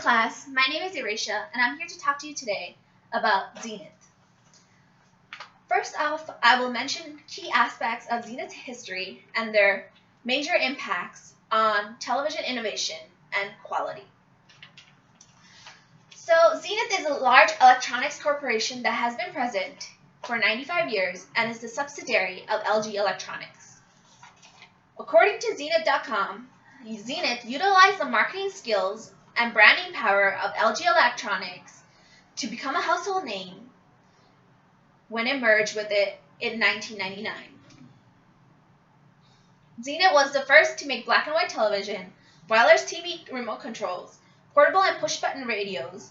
class, my name is Erasha, and I'm here to talk to you today about Zenith. First off, I will mention key aspects of Zenith's history and their major impacts on television innovation and quality. So, Zenith is a large electronics corporation that has been present for 95 years and is the subsidiary of LG Electronics. According to Zenith.com, Zenith utilized the marketing skills and branding power of LG Electronics to become a household name when it merged with it in 1999. Zenith was the first to make black and white television, wireless TV remote controls, portable and push-button radios,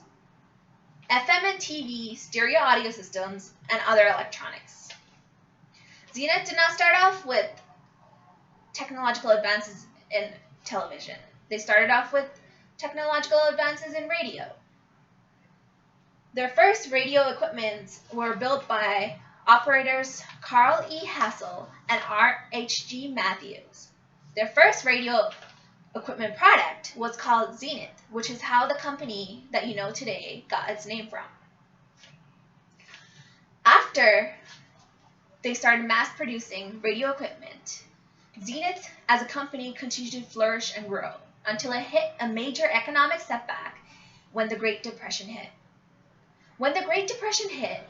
FM and TV stereo audio systems, and other electronics. Zenith did not start off with technological advances in television. They started off with technological advances in radio. Their first radio equipments were built by operators Carl E. Hassel and R.H.G. Matthews. Their first radio equipment product was called Zenith, which is how the company that you know today got its name from. After they started mass producing radio equipment, Zenith as a company continued to flourish and grow until it hit a major economic setback when the Great Depression hit. When the Great Depression hit,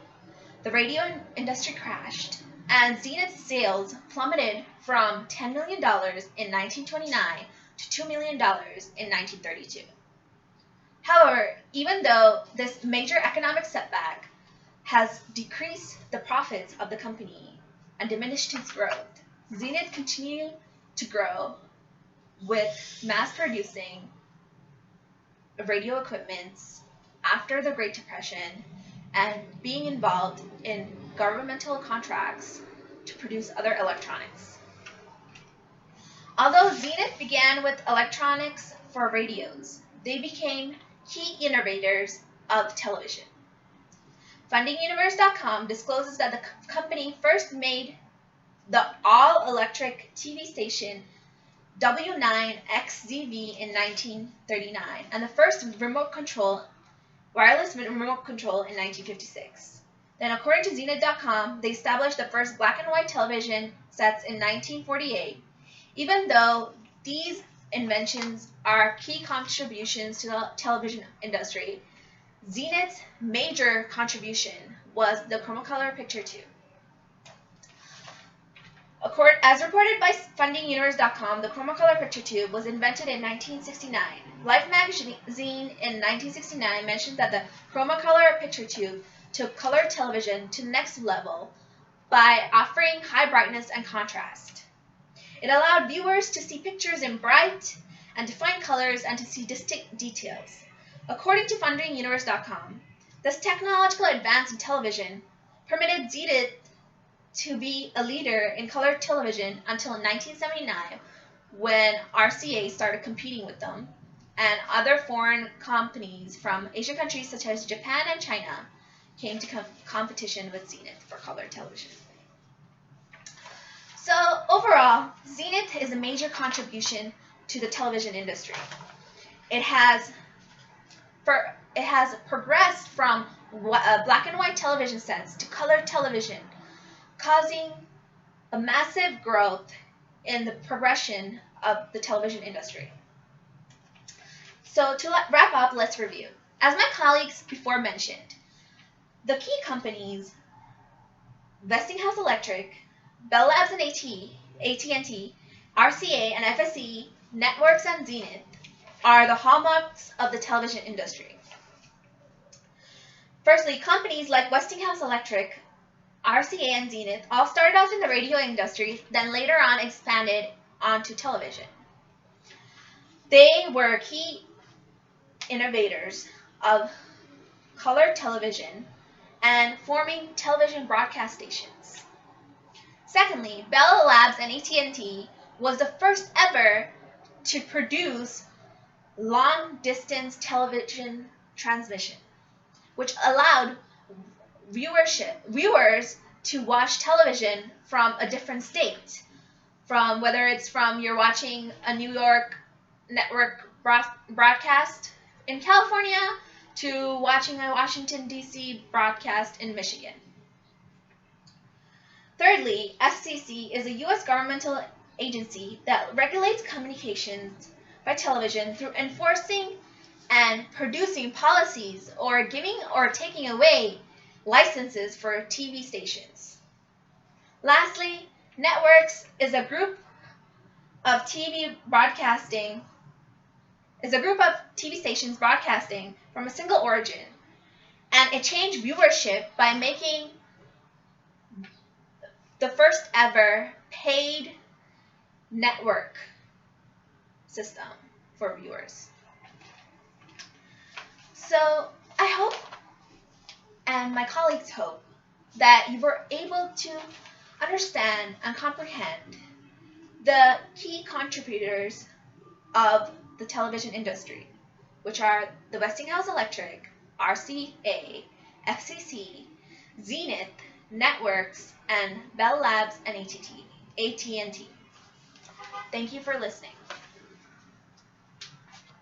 the radio industry crashed, and Zenith's sales plummeted from $10 million in 1929 to $2 million in 1932. However, even though this major economic setback has decreased the profits of the company and diminished its growth, Zenith continued to grow with mass producing radio equipment after the Great Depression and being involved in governmental contracts to produce other electronics. Although Zenith began with electronics for radios, they became key innovators of television. FundingUniverse.com discloses that the company first made the all-electric TV station W9XZV in 1939 and the first wireless remote control in 1956. Then, according to Zenith.com, they established the first black and white television sets in 1948. Even though these inventions are key contributions to the television industry, Zenith's major contribution was the Chromocolor picture tube. As reported by FundingUniverse.com, the Chromocolor picture tube was invented in 1969. Life magazine in 1969 mentioned that the Chromocolor picture tube took color television to the next level by offering high brightness and contrast. It allowed viewers to see pictures in bright and defined colors and to see distinct details. According to FundingUniverse.com, this technological advance in television permitted Zenith to be a leader in color television until 1979, when RCA started competing with them, and other foreign companies from Asian countries such as Japan and China came to competition with Zenith for color television. So overall, Zenith is a major contribution to the television industry. It has progressed from black and white television sets to color television, causing a massive growth in the progression of the television industry. So to wrap up, let's review. As my colleagues before mentioned, the key companies, Westinghouse Electric, Bell Labs and AT&T, RCA and FSE, Networks and Zenith are the hallmarks of the television industry. Firstly, companies like Westinghouse Electric, RCA and Zenith all started off in the radio industry, then later on expanded onto television. They were key innovators of color television and forming television broadcast stations. Secondly, Bell Labs and AT&T was the first ever to produce long-distance television transmission, which allowed viewers to watch television from a different state, from whether it's from you're watching a New York network broadcast in California to watching a Washington, D.C. broadcast in Michigan. Thirdly, FCC is a U.S. governmental agency that regulates communications by television through enforcing and producing policies or giving or taking away licenses for TV stations. Lastly, networks is a group of TV stations broadcasting from a single origin, and it changed viewership by making the first ever paid network system for viewers. So I hope, and my colleagues hope, that you were able to understand and comprehend the key contributors of the television industry, which are the Westinghouse Electric, RCA, FCC, Zenith, Networks, and Bell Labs and AT&T. Thank you for listening.